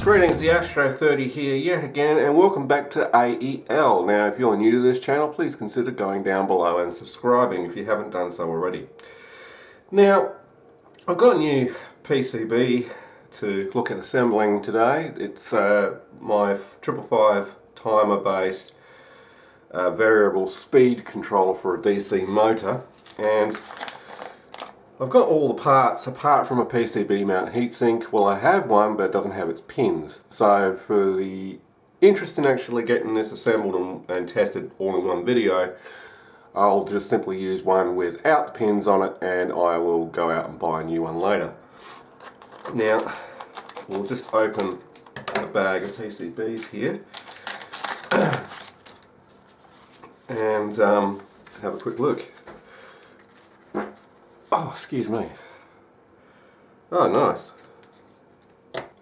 Greetings, the Astro 30 here yet again, and welcome back to AEL. Now, if you're new to this channel, please consider going down below and subscribing if you haven't done so already. Now, I've got a new PCB to look at assembling today. It's my 555 timer based variable speed controller for a DC motor, and I've got all the parts apart from a PCB mount heatsink. Well, I have one, but it doesn't have its pins. So for the interest in actually getting this assembled and tested all in one video, I'll just simply use one without the pins on it, and I will go out and buy a new one later. Now, we'll just open a bag of PCBs here and have a quick look. Oh, excuse me. Oh, nice.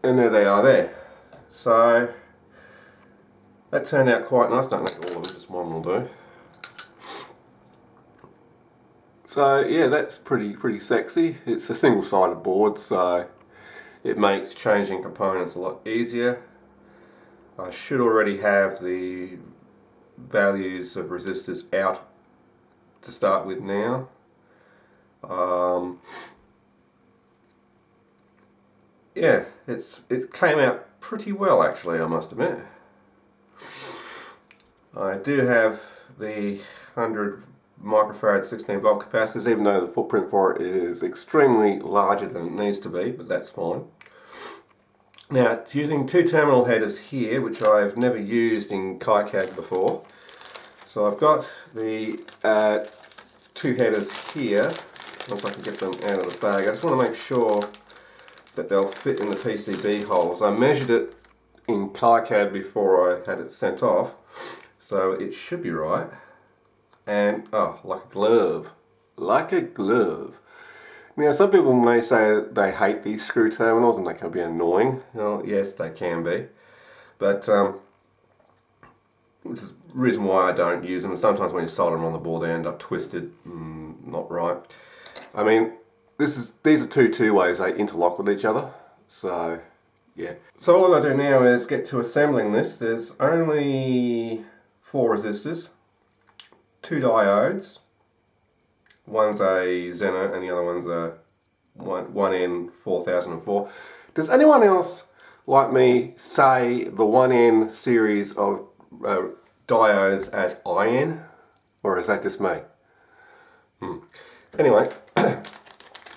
And there they are there. So, that turned out quite nice. Don't need all of them, just one will do. So, yeah, that's pretty sexy. It's a single-sided board, so it makes changing components a lot easier. I should already have the values of resistors out to start with now. Yeah, it came out pretty well actually, I must admit. I do have the 100 microfarad 16 volt capacitors, even though the footprint for it is extremely larger than it needs to be, but that's fine. Now, it's using two terminal headers here, which I've never used in KiCad before. So I've got the two headers here. Once I can get them out of the bag, I just want to make sure that they'll fit in the PCB holes. I measured it in KiCad before I had it sent off, so it should be right. And, oh, like a glove. Like a glove. Now, some people may say they hate these screw terminals and they can be annoying. Well, yes, they can be. But, which is the reason why I don't use them. And sometimes when you solder them on the board, they end up twisted, not right. I mean, these are two ways they interlock with each other, so yeah. So all I've got to do now is get to assembling this. There's only 4 resistors, 2 diodes, one's a Zener and the other one's a 1N4004. Does anyone else like me say the 1N series of diodes as IN, or is that just me? Anyway,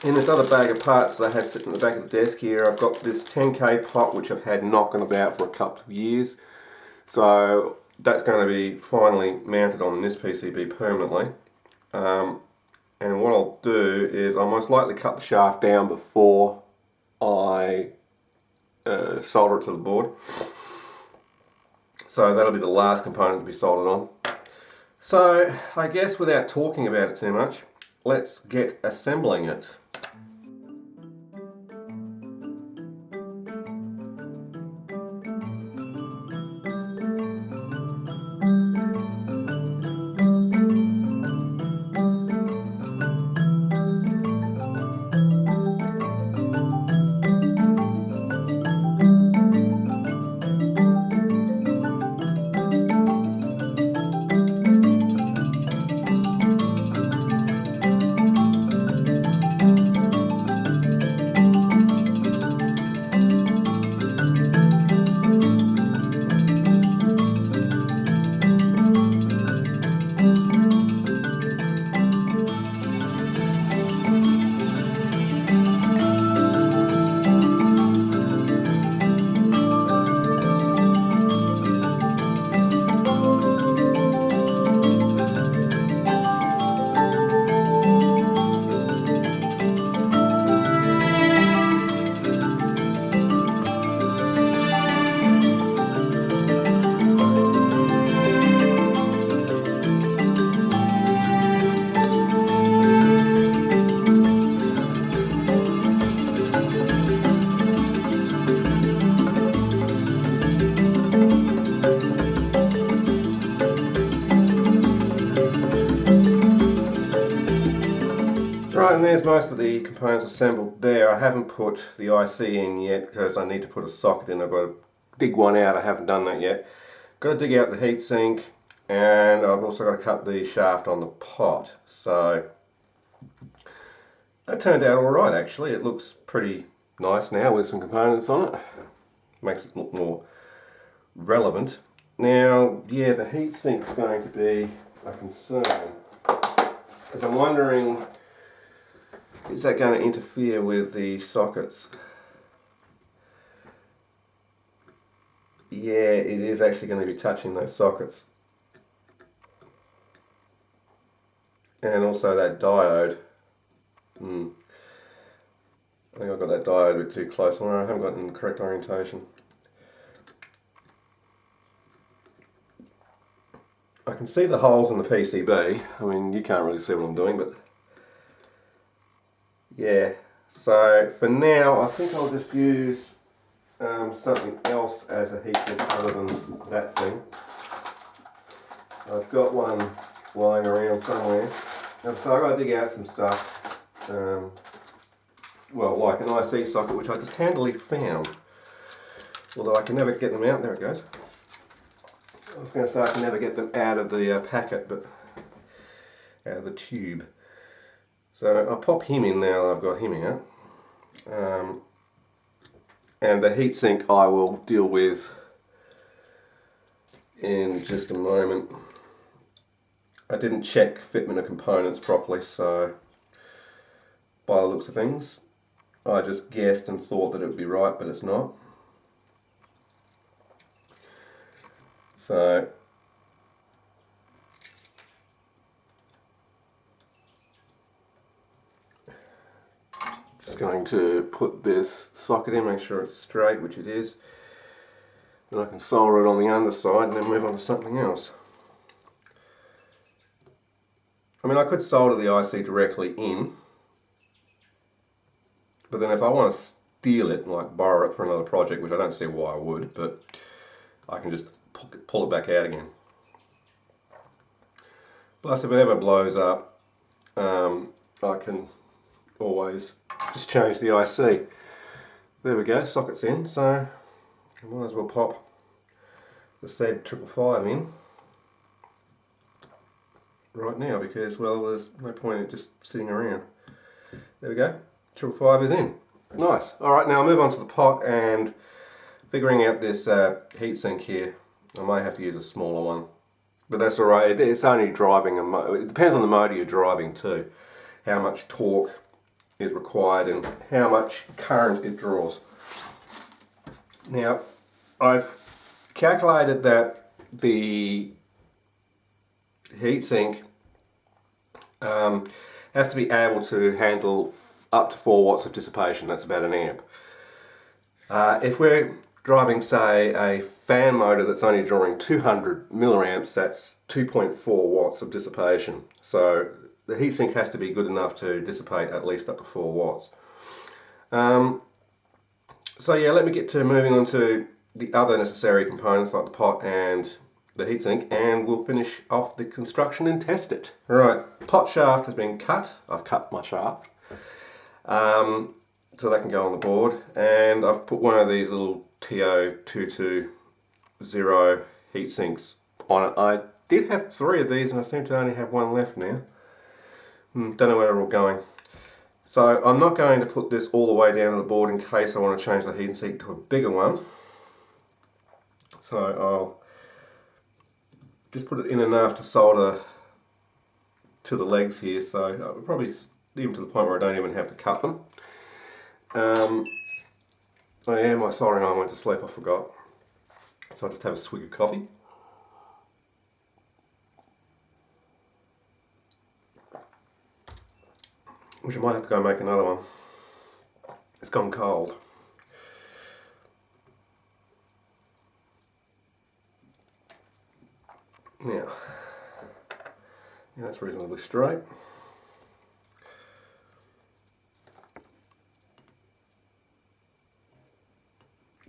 in this other bag of parts that I had sitting in the back of the desk here, I've got this 10K pot which I've had knocking about for a couple of years. So that's going to be finally mounted on this PCB permanently. And what I'll do is I'll most likely cut the shaft down before I solder it to the board. So that'll be the last component to be soldered on. So I guess without talking about it too much, let's get assembling it. and there's most of the components assembled there. I haven't put the IC in yet because I need to put a socket in. I've got to dig one out. I haven't done that yet. Got to dig out the heatsink, and I've also got to cut the shaft on the pot. So that turned out alright actually. It looks pretty nice now with some components on it. Makes it look more relevant. Now, yeah, the heatsink's going to be a concern, because I'm wondering, is that going to interfere with the sockets? Yeah, it is actually going to be touching those sockets. And also that diode. I think I've got that diode a bit too close, or I haven't got it in the correct orientation. I can see the holes in the PCB. I mean, you can't really see what I'm doing, but yeah. So for now, I think I'll just use something else as a heatsink other than that thing. I've got one lying around somewhere. And so I've got to dig out some stuff. Well, like an IC socket, which I just handily found. Although I can never get them out. There it goes. I was going to say I can never get them out of the packet, but out of the tube. So I'll pop him in now that I've got him out. And the heatsink I will deal with in just a moment. I didn't check fitment of components properly, so by the looks of things, I just guessed and thought that it would be right, but it's not. So just going to put this socket in, make sure it's straight, which it is. Then I can solder it on the underside and then move on to something else. I mean, I could solder the IC directly in, but then if I want to steal it, like borrow it for another project, which I don't see why I would, but I can just pull it back out again. Plus, if it ever blows up, I can always just change the IC. There we go, socket's in, so I might as well pop the said 555 in right now, because, well, there's no point in it just sitting around. There we go, 555 is in. Nice. Alright, now I'll move on to the pot and figuring out this heatsink here. I might have to use a smaller one, but that's alright. It's only driving a it depends on the motor you're driving too, how much torque is required and how much current it draws. Now, I've calculated that the heatsink has to be able to handle up to 4 watts of dissipation. That's about an amp. If we're driving, say, a fan motor that's only drawing 200 milliamps, that's 2.4 watts of dissipation. So the heatsink has to be good enough to dissipate at least up to 4 watts. So yeah, let me get to moving on to the other necessary components like the pot and the heatsink, and we'll finish off the construction and test it. Alright, pot shaft has been cut. I've cut my shaft. So that can go on the board, and I've put one of these little TO220 heat sinks on it. I did have 3 of these and I seem to only have 1 left now. Don't know where they're all going. So I'm not going to put this all the way down to the board in case I want to change the heat sink to a bigger one. So I'll just put it in enough to solder to the legs here, so I'll probably even to the point where I don't even have to cut them. Oh yeah, my soldering iron went to sleep, I forgot. So I'll just have a swig of coffee. Which I might have to go make another one. It's gone cold. Now, yeah, that's reasonably straight.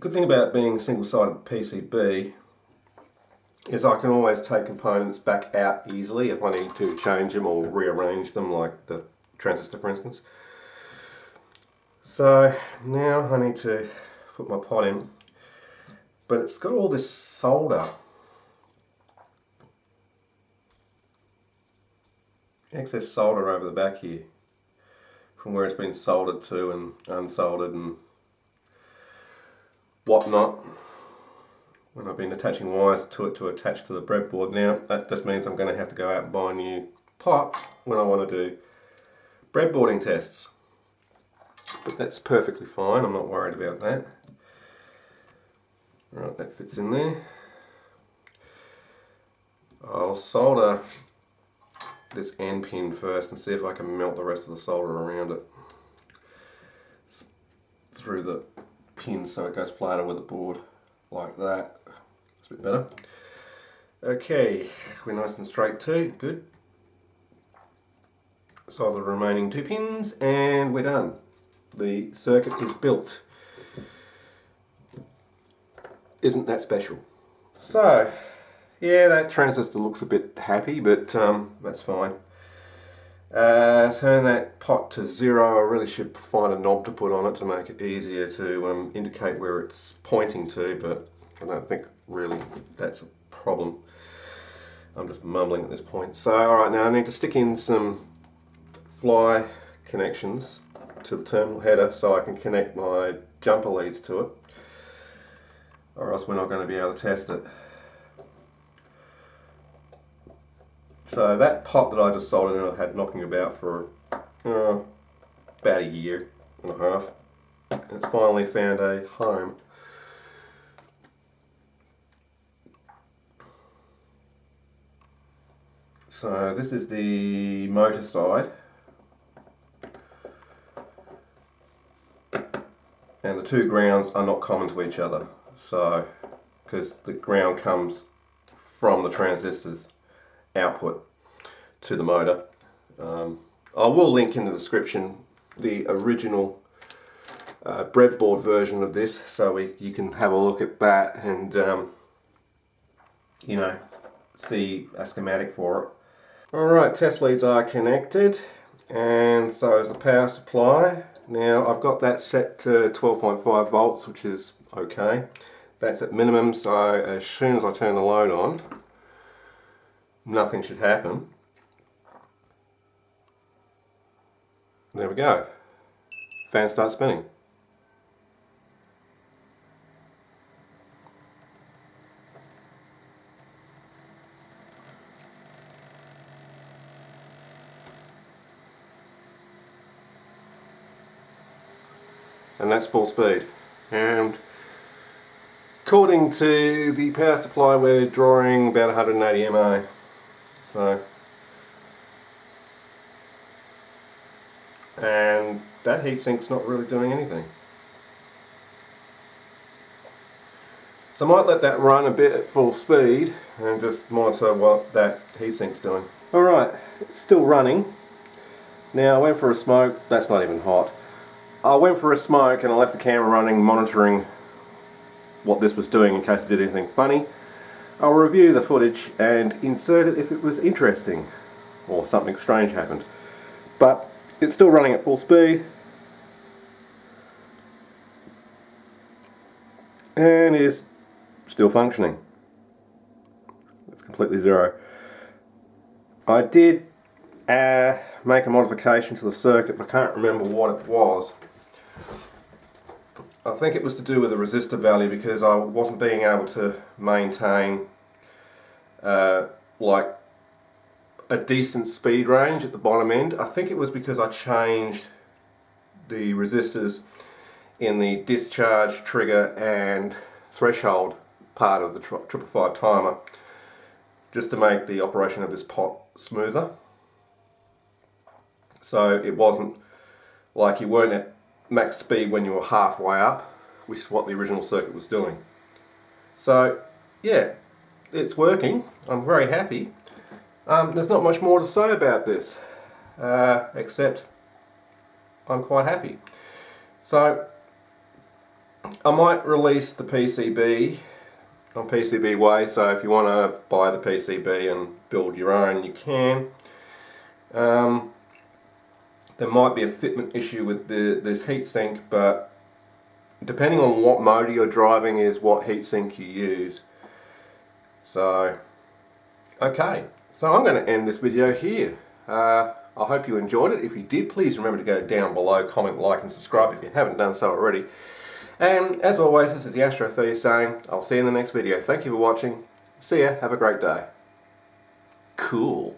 Good thing about being single-sided PCB is I can always take components back out easily if I need to change them or rearrange them, like the transistor for instance. So now I need to put my pot in, but it's got all this solder, excess solder over the back here from where it's been soldered to and unsoldered and whatnot when I've been attaching wires to it to attach to the breadboard. Now that just means I'm going to have to go out and buy a new pot when I want to do breadboarding tests, but that's perfectly fine, I'm not worried about that. Right, that fits in there. I'll solder this end pin first and see if I can melt the rest of the solder around it through the pin so it goes flatter with the board like that. It's a bit better. Okay, we're nice and straight too, good. Solder the remaining 2 pins and we're done. The circuit is built. Isn't that special? So, yeah, that transistor looks a bit happy, but that's fine. Turn that pot to 0. I really should find a knob to put on it to make it easier to indicate where it's pointing to, but I don't think really that's a problem. I'm just mumbling at this point. So, alright, now I need to stick in some fly connections to the terminal header so I can connect my jumper leads to it, or else we're not going to be able to test it. So that pot that I just soldered in, I've had knocking about for about a year and a half, and it's finally found a home. So this is the motor side, and the 2 grounds are not common to each other, so because the ground comes from the transistor's output to the motor. I will link in the description the original breadboard version of this, so you can have a look at that and you know, see a schematic for it. Alright, test leads are connected, and so is the power supply. Now I've got that set to 12.5 volts, which is okay. That's at minimum, so as soon as I turn the load on, nothing should happen. There we go. Fan starts spinning. And that's full speed. And according to the power supply, we're drawing about 180 mA. So, and that heatsink's not really doing anything. So I might let that run a bit at full speed and just monitor what that heatsink's doing. Alright, it's still running. Now I went for a smoke, that's not even hot. I went for a smoke and I left the camera running, monitoring what this was doing in case it did anything funny. I'll review the footage and insert it if it was interesting or something strange happened. But it's still running at full speed and is still functioning. It's completely 0. I did make a modification to the circuit, but I can't remember what it was. I think it was to do with the resistor value, because I wasn't being able to maintain like a decent speed range at the bottom end. I think it was because I changed the resistors in the discharge, trigger and threshold part of the 555 timer, just to make the operation of this pot smoother. So it wasn't like you weren't at max speed when you were halfway up, which is what the original circuit was doing. So yeah, it's working. I'm very happy. There's not much more to say about this, except I'm quite happy. So I might release the PCB on PCB Way, so if you want to buy the PCB and build your own, you can. there might be a fitment issue with this heatsink, but depending on what motor you're driving is what heatsink you use. So, okay, so I'm going to end this video here. I hope you enjoyed it. If you did, please remember to go down below, comment, like and subscribe if you haven't done so already. And as always, this is the Astro 30 saying, I'll see you in the next video. Thank you for watching. See ya. Have a great day. Cool.